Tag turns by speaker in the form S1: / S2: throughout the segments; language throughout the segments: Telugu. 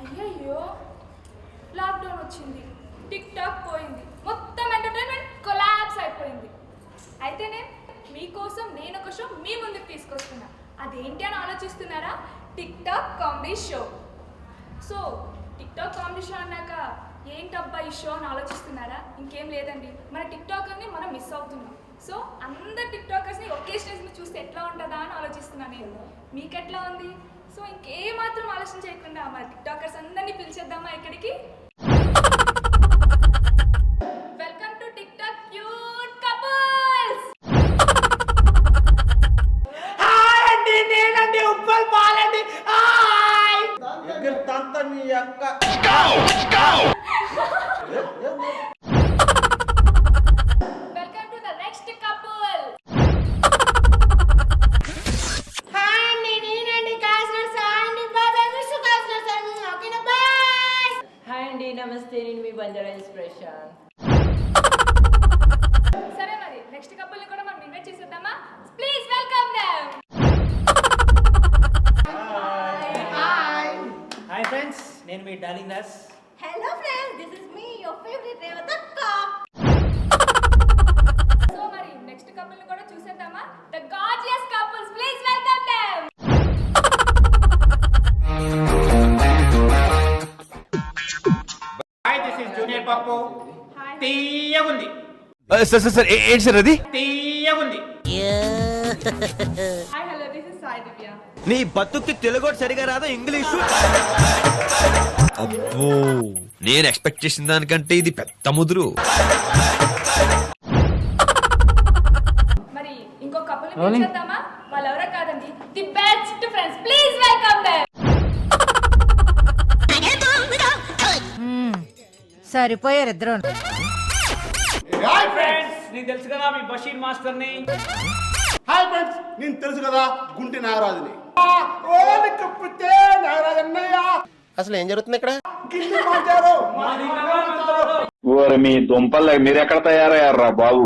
S1: అయ్యయ్యో, లాక్డౌన్ వచ్చింది, టిక్ టాక్ పోయింది, మొత్తం ఎంటర్టైన్మెంట్ కొలాప్స్ అయిపోయింది. అయితేనే మీకోసం నేను ఒక షో మీ ముందుకు తీసుకొస్తున్నా. అదేంటి అని ఆలోచిస్తున్నారా? Tick talk comedy show. So tick talk comedy show అన్నాక ఏంటబ్బా ఈ షో అని ఆలోచిస్తున్నారా? ఇంకేం లేదండి, మన టిక్ టాకర్ని మనం మిస్ అవుతున్నాం. సో అందరు టిక్ టాకర్స్ని ఒకే స్టేజ్ మీద చూస్తే ఎట్లా ఉంటుందా అని ఆలోచిస్తున్నాను నేను. మీకు ఎట్లా ఉంది? సో ఇంకేమాత్రం ఆలోచన చేయకుండా మన టిక్ టాకర్స్ అందరినీ పిలిచేద్దామా ఇక్కడికి? Welcome to tick talk cute couples.
S2: Hi అండి, నేనండి ఉప్పల్ పాలండి. హాయ్ తంత నీ అక్క.
S1: Welcome to the next couple.
S3: Hi అండి, నేనండి కాస్నర్ సాండి బాబాయ్ విషు కాస్నర్ సాండి. ఓకేనా, బాయ్.
S4: హాయ్ అండి, నమస్తే, నేను మీ బంజారా ఇన్స్పిరేషన్.
S1: సరే మరి నెక్స్ట్ కపుల్ని కూడా మనం ఇన్వైట్ చేసేద్దామా? Please welcome them.
S2: Hi friends, నేను మీ darling Das.
S3: Hello friends, this is me your favourite రేవతక్క.
S1: సో మరి నెక్స్ట్ కపుల్ని కూడా చూసేద్దామా? The gorgeous couples, please welcome them.
S2: Hi, this is junior Pappu. తీయగుంది,
S5: సార్ ఏంటి సార్ అది?
S2: తీయగుంది.
S1: Hi hello, this is Sai Divya.
S5: నీ బతుక్కి తెలుగు సరిగా రాదా ఇంగ్లీషు? అబ్బో, నేను ఎక్స్పెక్ట్ చేసిన దానికంటే ఇది పెద్ద ముదురు.
S1: మరి ఇంకో కపుల్ని పిలిచేద్దామా? వాళ్ళు ఎవరో కాదండి, the best friends, please welcome them.
S6: సరిపోయారు ఇద్దరు.
S2: హాయ్ ఫ్రెండ్స్, నీకు తెలుసు కదా మీ బషీర్ మాస్టర్ని.
S7: హాయ్ ఫ్రెండ్స్, నేను తెలుసు కదా గుంటి నాగరాజుని.
S8: అసలు ఏం జరుగుతుంది ఇక్కడ?
S7: గిల్లి మార్చారు.
S9: ఓరి మీ దుంపలు మీరు ఎక్కడ తయారయ్యారా బాబు?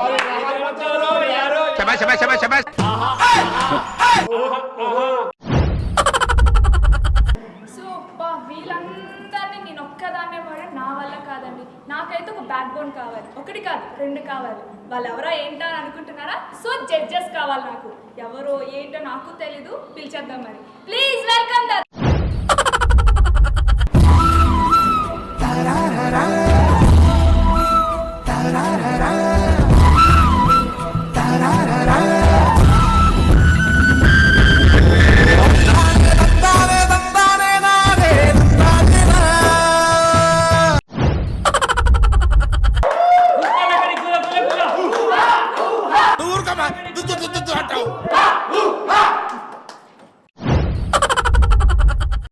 S1: సో బా వీళ్ళందరినీ నేను ఒక్కదాన్నే వాడే నా వల్ల కాదండి. నాకైతే ఒక బ్యాక్ బోన్ కావాలి, ఒకటి కాదు రెండు కావాలి. వాళ్ళు ఎవరో ఏంటో అని అనుకుంటున్నారా? సో జడ్జెస్ కావాలి నాకు. ఎవరో ఏంటో నాకు తెలీదు, పిలిచేద్దాం మరి. Please welcome the
S6: Tara